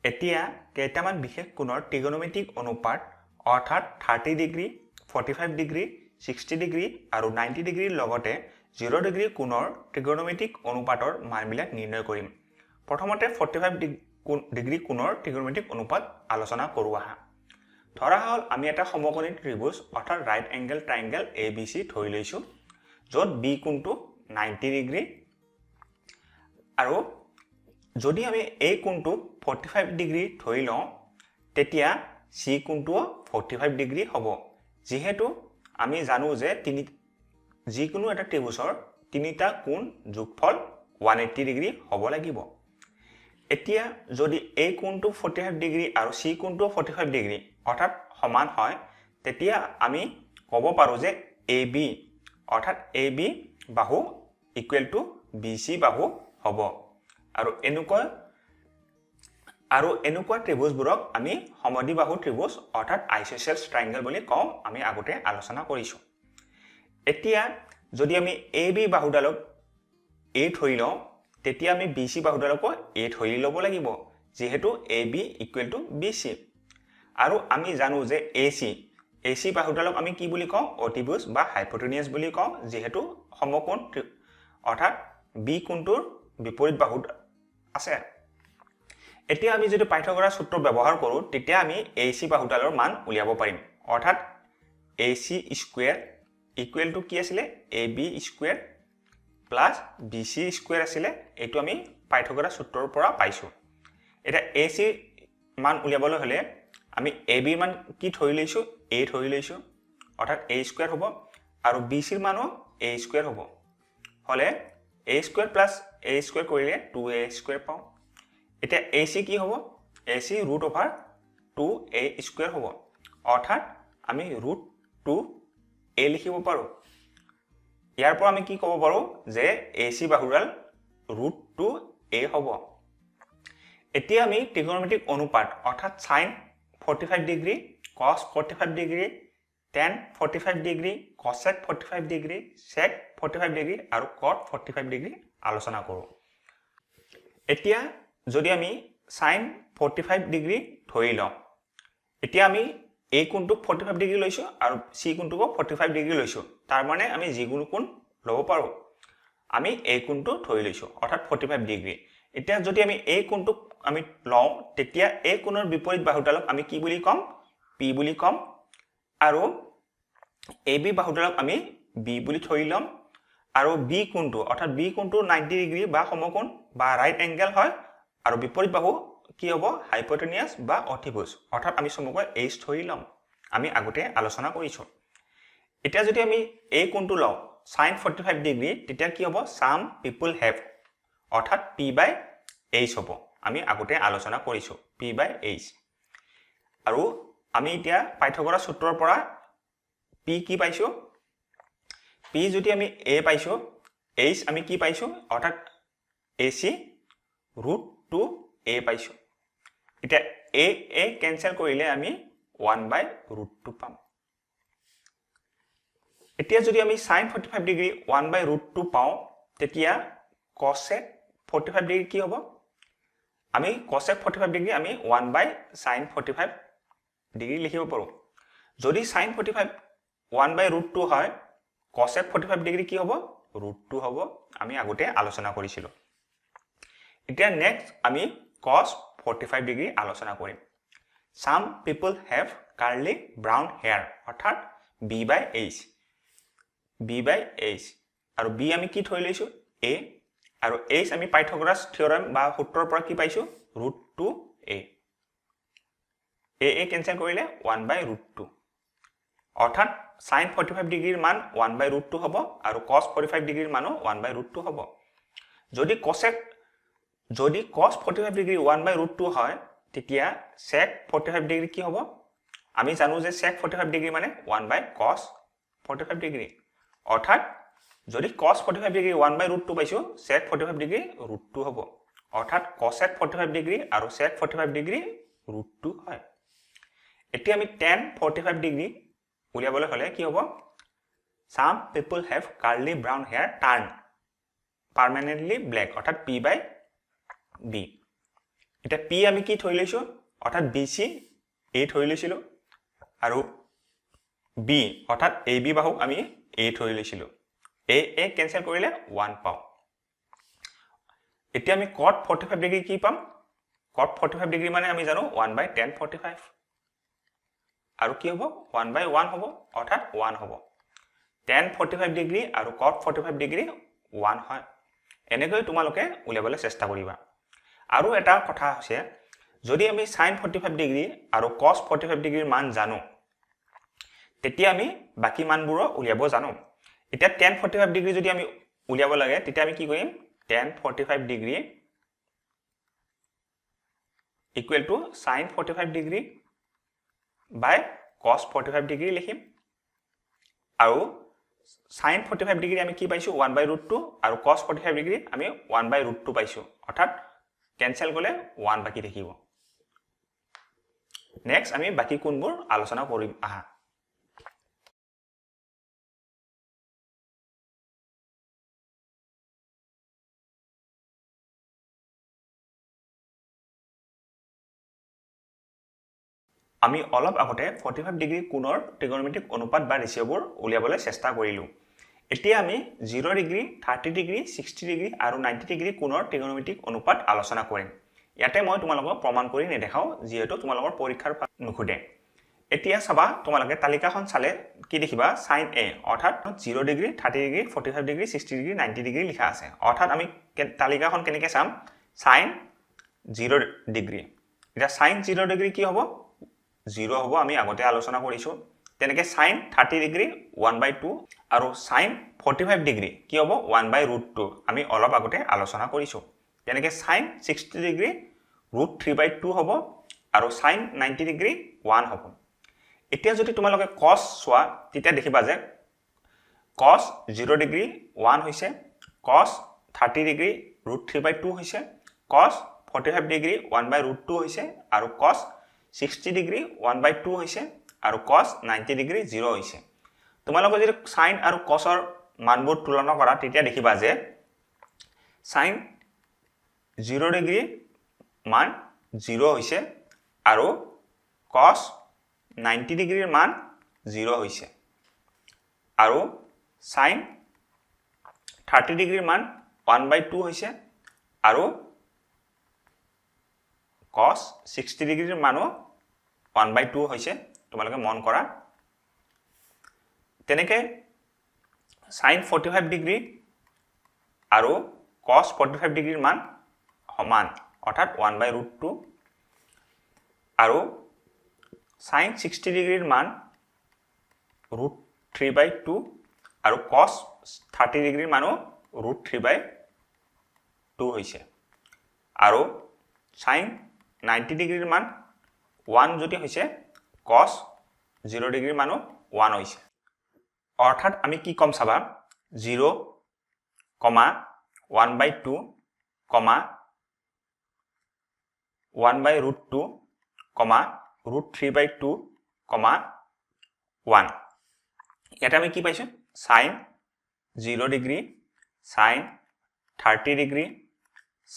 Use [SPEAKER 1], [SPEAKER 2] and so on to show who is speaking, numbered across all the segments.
[SPEAKER 1] এতিয়া কেইটামান বিশেষ কোণৰ ট্ৰিগোনোমেট্ৰিক অনুপাত অৰ্থাৎ 30 ডিগ্ৰী 45 ডিগ্ৰী 60 ডিগ্ৰী আৰু 90 ডিগ্ৰীৰ লগতে 0 ডিগ্ৰী কোণৰ ট্ৰিগোনোমেট্ৰিক অনুপাতৰ মানবিলাক নিৰ্ণয় কৰিম প্ৰথমতে 45 ডিগ্ৰী কোণৰ ট্ৰিগোনোমেট্ৰিক অনুপাত আলোচনা কৰো আহা ধৰা হল আমি এটা সমকোণী ত্ৰিভুজ অৰ্থাৎ ৰাইট এংগল ট্ৰায়াঙ্গল ABC ধৰি লৈছো য'ত B কোণটো 90 ডিগ্ৰী আৰু যদি আমি এই কোণটো 45 ডিগ্ৰী ধৰি লওঁ তেতিয়া C কোণটো 45 ডিগ্ৰী হ'ব যেহেতু আমি জানো যে যিকোনো এটা ত্ৰিভুজৰ তিনিটা কোণ যোগফল 180 ডিগ্ৰী হ'ব লাগিব এতিয়া যদি এই কোণটো 45 ডিগ্ৰী আৰু C কোণটো 45 ডিগ্ৰী অৰ্থাৎ সমান হয় তেতিয়া আমি ক'ব পাৰো যে AB অৰ্থাৎ AB বাহু ইকুৱেল টু BC বাহু হ'ব আৰু এনেকুৱা ত্ৰিভুজবোৰক আমি সমদ্বিবাহু ত্ৰিভুজ অৰ্থাৎ আইসোসেলছ ট্ৰায়াঙ্গল বুলি কওঁ আমি আগতে আলোচনা কৰিছো এতিয়া যদি আমি AB বাহুডালক A ধৰি লওঁ তেতিয়া আমি BC বাহুডালক A ধৰি ল'ব লাগিব যেহেতু AB ইকুৱেল টু BC আৰু আমি জানো যে AC বাহুডালক আমি কি বুলি কওঁ অতিভুজ বা হাইপোটেনিয়াছ বুলি কওঁ যেহেতু সমকোণ অৰ্থাৎ B কোণটোৰ বিপৰীত বাহু আছে এতিয়া আমি যদি পাইথাগোৰাছ সূত্ৰ ব্যৱহাৰ কৰো তেতিয়া আমি AC বাহুডালৰ মান উলিয়াব পাৰিম অৰ্থাৎ AC স্কয়াৰ ইকুৱেল টু কি আছিল AB square plus BC square আছিল এটো আমি পাইথাগোৰাছ সূত্ৰৰ পৰা পাইছো এটা AC মান উলিয়াবলৈ হলে আমি AB মান কি ধৰি লৈছো A ধৰি লৈছো অৰ্থাৎ A স্কয়াৰ হ'ব আৰু BC ৰ মানো A স্কয়াৰ হ'ব হলে A square plus A square কৰিলে 2A স্কয়াৰ পাও এটা AC কি হ'ব AC √2A স্কয়াৰ হ'ব অৰ্থাৎ আমি √2A লিখিব পাৰো ইয়াৰ পৰা আমি কি ক'ব পাৰো যে AC বাহুডাল √2A হ'ব এতিয়া আমি ট্ৰিগোনোমেট্ৰিক অনুপাত অৰ্থাৎ sin 45 degree cos 45 degree tan 45 degree cosec 45 degree sec 45 degree আৰু cot 45 ডিগ্ৰী আলোচনা কৰো এতিয়া যদি আমি sin 45 ডিগ্ৰী ধৰি লওঁ এতিয়া আমি A কোণটো 45 ডিগ্ৰী লৈছো আৰু C কোণটো 45 ডিগ্ৰী লৈছো তাৰ মানে আমি যিকোনো কোণ ল'ব পাৰো আমি A কোণটো ধৰি লৈছো অৰ্থাৎ 45 ডিগ্ৰী এতিয়া যদি আমি A কোণটো আমি লওঁ তেতিয়া A কোণৰ বিপৰীত বাহুডালক আমি কি বুলি কম P বুলি কম আৰু AB বাহুডালক আমি B বুলি ধৰি লম আৰু B কোণটো অৰ্থাৎ B কোণটো 90 ডিগ্ৰী বা সমকোণ বা ৰাইট এংগল হয় আৰু বিপৰীত বাহু কি হ'ব হাইপোটেনিয়াছ বা অতিভুজ অৰ্থাৎ আমি সমকোণ H ধৰি লম আমি আগতে আলোচনা কৰিছো এতিয়া যদি আমি এই কোণটো লওঁ sin 45 ডিগ্ৰী তেতিয়া কি হ'ব some people have অৰ্থাৎ P/H হ'ব আমি আগতে আলোচনা কৰিছো P/H আৰু আমি এতিয়া পাইথাগোৰাছ সূত্ৰৰ পৰা P কি পাইছো P যদি আমি A পাইছো H আমি কি পাইছো অৰ্থাৎ AC √2A পাইছো এতিয়া A কেনসেল কৰিলে আমি 1/√2 পাম এতিয়া যদি আমি sin 45 ডিগ্ৰী 1/√2 পাও তেতিয়া cosec 45 ডিগ্ৰী কি হ'ব আমি cosec 45 ডিগ্ৰী আমি 1/sin 45 ডিগ্ৰী লিখিব পাৰো যদি sin 45 1/√2 হয় cosec 45 ডিগ্ৰী কি হ'ব √2 হ'ব আমি আগতে আলোচনা কৰিছিলো এতিয়া নেক্সট আমি cos 45 ডিগ্ৰী আলোচনা কৰিম some people have curly brown hair অৰ্থাৎ B/H আৰু B আমি কি ধৰি লৈছো A আৰু H আমি পাইথাগোৰাছ থিওৰেম বা সূত্ৰৰ পৰা কি পাইছো √2A A কেনসেল কৰিলে 1/√2 অৰ্থাৎ sin 45 ডিগ্ৰীৰ মান 1/√2 হ'ব আৰু cos 45 ডিগ্ৰীৰ মানো 1/√2 হ'ব যদি cos 45 ডিগ্ৰী 1/√2 হয় তেতিয়া sec 45 ডিগ্ৰী কি হ'ব আমি জানো যে sec 45 ডিগ্ৰী মানে 1/cos 45 ডিগ্ৰী অৰ্থাৎ যদি cos 45 ডিগ্ৰী 1/√2 পাইছো sec 45 ডিগ্ৰী √2 হ'ব অৰ্থাৎ cosec 45 ডিগ্ৰী আৰু sec 45 ডিগ্ৰী √2 হয় এতিয়া আমি tan 45 ডিগ্ৰী উলিয়াবলৈ হলে কি হ'ব some people have curly brown hair turn permanently black অৰ্থাৎ P/B এটা P আমি কি থৈ লৈছো অৰ্থাৎ BC A থৈ লৈছিলো আৰু B অৰ্থাৎ AB বাহুক আমি A থৈ লৈছিলো A কেনসেল কৰিলে 1 পাও এতিয়া আমি cot 45 ডিগ্ৰী কি পাম cot 45 ডিগ্ৰী মানে আমি জানো 1/tan 45 আৰু কি হ'ব 1/1 হ'ব অৰ্থাৎ 1 হ'ব tan 45 ডিগ্ৰী আৰু cot 45 ডিগ্ৰী 1 হয় এনেকৈ তোমালোকে উলিয়াবলৈ চেষ্টা কৰিবা আৰু এটা কথা আছে যদি আমি sin 45 ডিগ্ৰী আৰু cos 45 ডিগ্ৰীৰ মান জানো তেতিয়া আমি বাকি মানবোৰ উলিয়াব জানো এতিয়া tan 45 ডিগ্ৰী যদি আমি উলিয়াব লাগে তেতিয়া আমি কি কৰিম tan 45 degree equal to sin 45 degree by cos 45 degree লিখিম আৰু sin 45 ডিগ্ৰী আমি কি পাইছো 1/√2 আৰু cos 45 ডিগ্ৰী আমি 1/√2 পাইছো অৰ্থাৎ কেনসেল গলে 1 বাকি থাকিব নেক্সট আমি বাকি কোনবোৰ আলোচনা কৰিম আহা আমি অলপ আগতে 45 ডিগ্ৰী কোণৰ ট্ৰিগোনোমেট্ৰিক অনুপাত বা ৰেচিঅ'বোৰ উলিয়াবলৈ চেষ্টা কৰিলো এতিয়া আমি 0 ডিগ্ৰী 30 ডিগ্ৰী 60 ডিগ্ৰী আৰু 90 ডিগ্ৰী কোণৰ ট্ৰিগোনোমেট্ৰিক অনুপাত আলোচনা কৰিম ইয়াতে মই তোমালোকক প্ৰমাণ কৰি নেদেখাও যিহেতু তোমালোকৰ পৰীক্ষাৰ নুখুদে এতিয়া চাবা তোমালোকে তালিকাখন চালে কি দেখিবা sin A অৰ্থাৎ 0 degree 30 degree 45 degree 60 degree 90 degree লিখা আছে অৰ্থাৎ আমি তালিকাখন কেনেকৈ চাম sin 0 ডিগ্ৰী এটা sin 0 ডিগ্ৰী কি হ'ব 0 হ'ব আমি আগতে আলোচনা কৰিছো তেনেকে sin 30 ডিগ্ৰী 1/2 আৰু sin 45 ডিগ্ৰী কি হ'ব 1/√2 আমি অলপ আগতে আলোচনা কৰিছো তেনেকে sin 60 ডিগ্ৰী √3/2 হ'ব আৰু sin 90 ডিগ্ৰী 1 হ'ব এতিয়া যদি তোমালোকে cos চোৱা তেতিয়া দেখিবা যে cos 0 ডিগ্ৰী 1 হৈছে cos 30 ডিগ্ৰী √3/2 হৈছে cos 45 ডিগ্ৰী 1/√2 হৈছে আৰু cos 60 ডিগ্ৰী 1/2 হৈছে আৰু cos 90 ডিগ্ৰী 0 হৈছে তোমালোকে যদি sin আৰু cos ৰ মানবোৰ তুলনা কৰা তেতিয়া দেখিবা যে sin 0 ডিগ্ৰী মান 0 হৈছে আৰু cos 90 ডিগ্ৰীৰ মান 0 হৈছে আৰু sin 30 ডিগ্ৰীৰ মান 1/2 হৈছে আৰু cos 60 ডিগ্ৰীৰ মানো 1/2 হৈছে তোমালোকে মন কৰা তেনেকে sin 45 ডিগ্ৰী আৰু cos 45 ডিগ্ৰীৰ মান সমান অৰ্থাৎ 1/√2 আৰু sin 60 ডিগ্ৰীৰ মান √3/2 আৰু cos 30 ডিগ্ৰীৰ মানো √3/2 হৈছে আৰু sin 90 ডিগ্ৰীৰ মান 1 যদি হৈছে cos 0 ডিগ্ৰীৰ মানো 1 হৈছে অৰ্থাৎ আমি কি কম চাবা 0, 1/2, 1/√2, √3/2, 1 ইয়াতে আমি কি পাইছো sin 0 degree sin 30 degree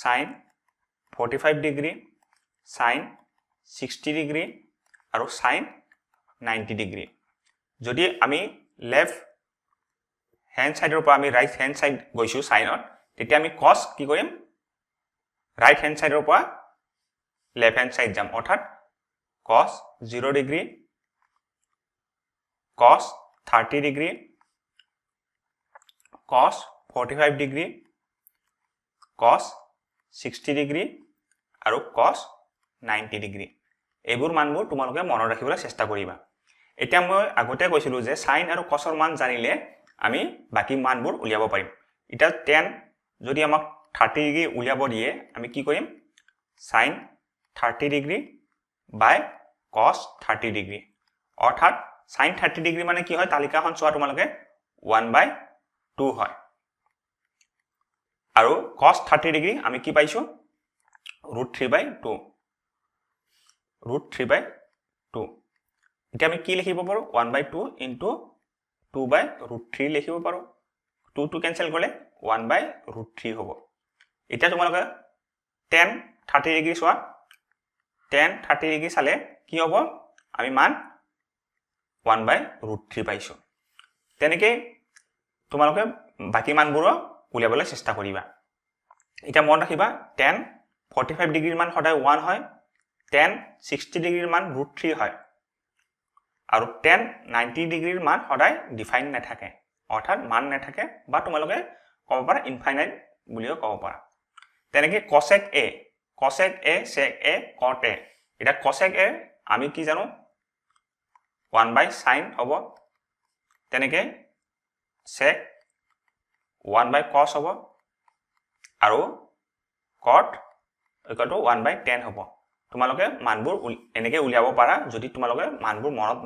[SPEAKER 1] sin 45 degree sin 60 degree আৰু sin 90 ডিগ্ৰী যদি আমি লেফট হ্যান্ড সাইডৰ পৰা আমি ৰাইট হ্যান্ড সাইড গৈছো সাইনত তেতিয়া আমি cos কি কৰিম ৰাইট হ্যান্ড সাইডৰ পৰা লেফট হ্যান্ড সাইড যাম অৰ্থাৎ cos 0 degree cos 30 degree cos 45 degree cos 60 degree আৰু cos 90 ডিগ্ৰী এইবোৰ মানবোৰ তোমালোকে মনত ৰাখিবলৈ চেষ্টা কৰিবা এতিয়া মই আগতে কৈছিলো যে sin আৰু cos ৰ মান জানিলে আমি বাকি মানবোৰ উলিয়াব পাৰিম এটা tan যদি আমাক 30 ডিগ্ৰী উলিয়াব দিয়ে আমি কি কৰিম sin 30 degree by cos 30 degree অৰ্থাৎ sin 30 ডিগ্ৰী মানে কি হয় তালিকাখন চোৱা তোমালোকে 1/2 হয় আৰু cos 30 ডিগ্ৰী আমি কি পাইছো √3/2 এতিয়া আমি কি লিখিব পাৰো 1/2 into 2/√3 লিখিব পাৰো 2 to cancel কৰিলে 1/√3 হ'ব এতিয়া তোমালোকে tan 30 ডিগ্ৰী চোৱা tan 30 ডিগ্ৰী চালে কি হ'ব আমি মান 1/√3 পাইছো তেনেকৈ তোমালোকে বাকি মানবোৰ উলিয়াবলৈ চেষ্টা কৰিবা এটা মন ৰাখিবা tan 45 ডিগ্ৰীৰ মান সদায় 1 হয় tan 60 ডিগ্ৰীৰ মান √3 হয় আৰু tan 90 ডিগ্ৰীৰ মান সদায় ডিফাইন নাথাকে অৰ্থাৎ মান নাথাকে বা তোমালোকে ক'ব পাৰা ইনফাইনাইট বুলিও ক'ব পাৰা তেনেকৈ cosec a sec a cot a এটা cosec a আমি কি জানো 1/sin হ'ব তেনেকৈ sec 1/cos হ'ব আৰু cot equal to 1/tan হ'ব তোমালোকে মানবোৰ এনেকৈ উলিয়াব পাৰা যদি তোমালোকে মানবোৰ মনত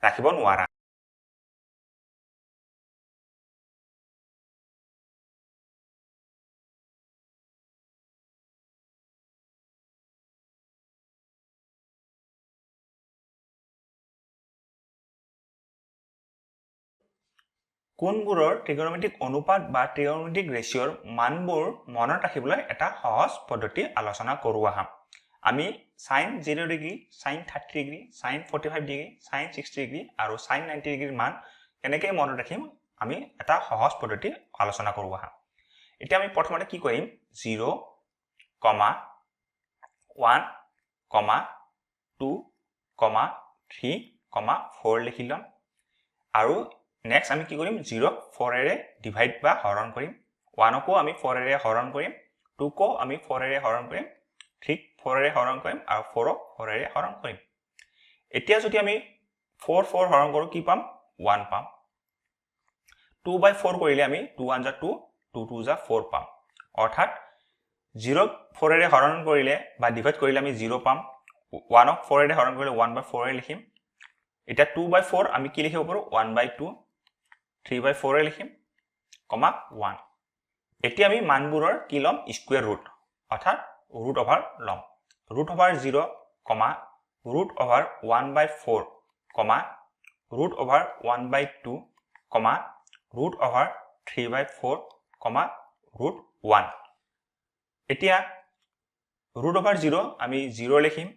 [SPEAKER 1] ৰাখিব নোৱাৰা কোণবোৰৰ ত্ৰিকোণমিতিক অনুপাত বা ত্ৰিকোণমিতিক ৰেচিঅ'ৰ মানবোৰ মনত ৰাখিবলৈ এটা সহজ পদ্ধতি আলোচনা কৰো আহা আমি sin 0 degree sin 30 degree sin 45 degree sin 60 degree আৰু sin 90 ডিগ্ৰীৰ মান কেনেকৈ মনত ৰাখিম আমি এটা সহজ পদ্ধতি আলোচনা কৰো আহা এতিয়া আমি প্ৰথমতে কি কৰিম 0, 1, 2, 3, 4 লিখি ল'ম আৰু নেক্সট আমি কি কৰিম 0 4 এৰে ডিভাইড বা হৰণ কৰিম 1 কো আমি 4 এৰে হৰণ কৰিম 2 কো আমি 4 এৰে হৰণ কৰিম 3 4 এৰে হৰণ কৰিম আৰু 4 4 এৰে হৰণ কৰিম এতিয়া যদি আমি 4 4 হৰণ কৰো কি পাম 1 পাম 2/4 কৰিলে আমি 2 1 2 2 2 4 পাম অৰ্থাৎ 0 4 এৰে হৰণ কৰিলে বা ডিভাইড কৰিলে আমি 0 পাম 1 ক 4 এৰে হৰণ কৰিলে 1/4 এ লিখিম এটা 2/4 আমি কি লিখিব পাৰো 1/2 3/4 এ লিখিম 1 এতিয়া আমি মানবোৰৰ কি লম স্কয়াৰ ৰুট অৰ্থাৎ ৰুট ওভাৰ লম root over 0, root over 1/4, root over 1/2, root over 3/4, root 1 এতিয়া ৰুট ওভাৰ 0 আমি 0 লিখিম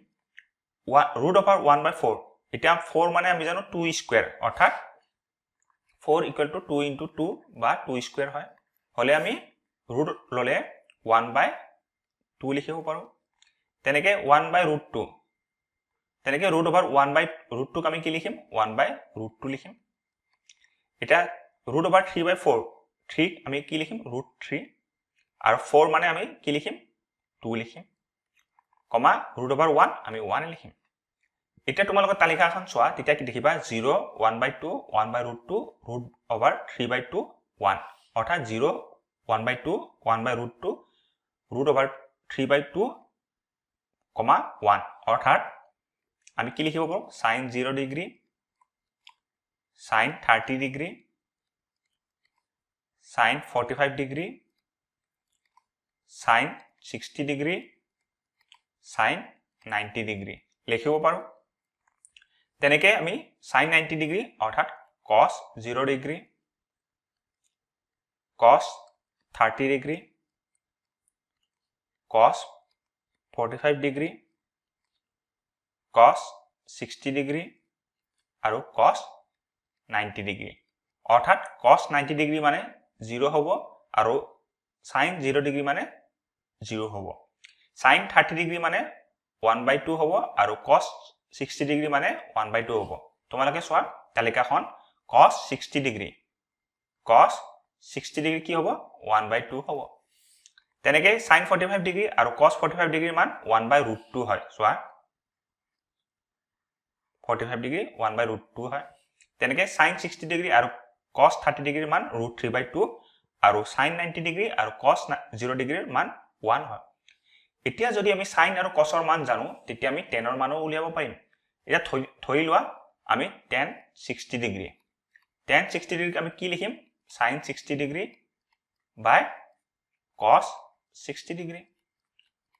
[SPEAKER 1] ৰুট ওভাৰ 1/4 এতিয়া 4 মানে আমি জানো 2 স্কয়াৰ অৰ্থাৎ 4 equal to 2 into 2 বা 2 স্কয়াৰ হয় হলে আমি ৰুট ললে 1/2 লিখিব পাৰো তেনেকৈ 1/√2 তেনেকৈ ৰুট ওভাৰ 1/√2 আমি কি লিখিম 1/√2 লিখিম এটা ৰুট ওভাৰ 3/4 3 আমি কি লিখিম √3 আৰু 4 মানে আমি কি লিখিম 2 লিখিম ৰুট ওভাৰ 1 আমি 1 লিখিম এতিয়া তোমালোকৰ তালিকাখন চোৱা তেতিয়া কি দেখিবা 0 1/2 1/√2 ৰুট ওভাৰ 3/2 1 অৰ্থাৎ 0 1/2 1/√2 ৰুট ওভাৰ 3/2 1 অৰ্থাৎ আমি কি লিখিব পাৰো sin 0 degree sin 30 degree sin 45 degree sin 60 degree sin 90 degree লিখিব পাৰো তেনেকৈ আমি sin 90 ডিগ্ৰী অৰ্থাৎ cos 0 degree cos 30 degree cos 45 degree cos 60 degree আৰু cos 90 ডিগ্ৰী অৰ্থাৎ cos 90 ডিগ্ৰী মানে 0 হ'ব আৰু sin 0 ডিগ্ৰী মানে 0 হ'ব sin 30 ডিগ্ৰী মানে 1/2 হ'ব আৰু cos 60 ডিগ্ৰী মানে 1/2 হ'ব তোমালোকে চোৱা তালিকাখন cos 60 ডিগ্ৰী কি হ'ব 1/2 হ'ব তেনেকৈ sin 45 ডিগ্ৰী আৰু cos 45 ডিগ্ৰীৰ মান 1/√2 হয় চোৱা 45 ডিগ্ৰী 1/√2 হয় তেনেকৈ sin 60 ডিগ্ৰী আৰু cos 30 ডিগ্ৰীৰ মান √3/2 আৰু sin 90 ডিগ্ৰী আৰু cos 0 ডিগ্ৰীৰ মান 1 হয় এতিয়া যদি আমি sin আৰু cos ৰ মান জানো তেতিয়া আমি tan ৰ মানো উলিয়াব পাৰিম এটা ধৰি লোৱা আমি tan 60 ডিগ্ৰী tan 60 ডিগ্ৰী আমি কি লিখিম sin 60 ডিগ্ৰী বাই cos 60 ডিগ্ৰী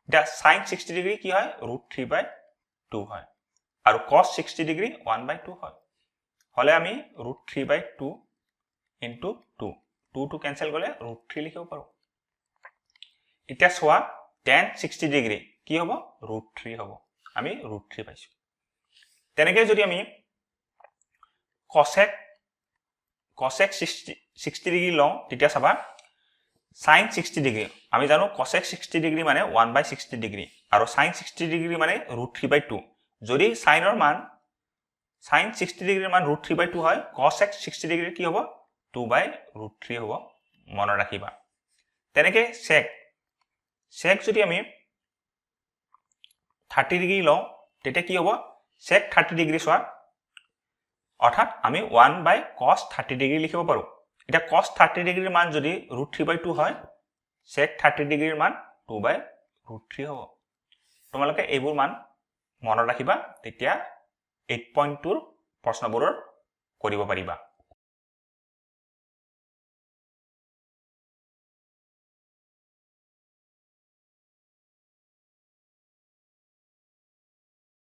[SPEAKER 1] এটা sin 60 ডিগ্ৰী কি হয় √3/2 হয় আৰু cos 60 ডিগ্ৰী 1/2 হয় হলে আমি √3/2 into 2 2 কেনসেল কৰিলে √3 লিখিব পাৰো এতিয়া চোৱা tan 60 ডিগ্ৰী কি হ'ব √3 হ'ব আমি √3 পাইছো তেনেকৈ যদি আমি cosec 60 ডিগ্ৰী লওঁ তেতিয়া চাবা sin 60 ডিগ্ৰী আমি জানো cosec 60 ডিগ্ৰী মানে 1/60 ডিগ্ৰী আৰু sin 60 ডিগ্ৰী মানে √3/2 যদি sinৰ মান sin 60 ডিগ্ৰীৰ মান √3/2 হয় cosec 60 ডিগ্ৰী কি হ'ব 2/√3 হ'ব মনত ৰাখিবা তেনেকৈ sec যদি আমি 30 ডিগ্ৰী লওঁ তেতিয়া কি হ'ব sec 30 ডিগ্ৰী চোৱা অৰ্থাৎ আমি 1/cos 30 ডিগ্ৰী লিখিব পাৰো এটা cos 30 ডিগ্ৰীৰ মান যদি √3/2 হয় sec 30 ডিগ্ৰীৰ মান 2/√3 হ'ব তোমালোকে এইবোৰ মান মনত ৰাখিবা তেতিয়া 8.2 প্ৰশ্নবোৰৰ কৰিব পাৰিবা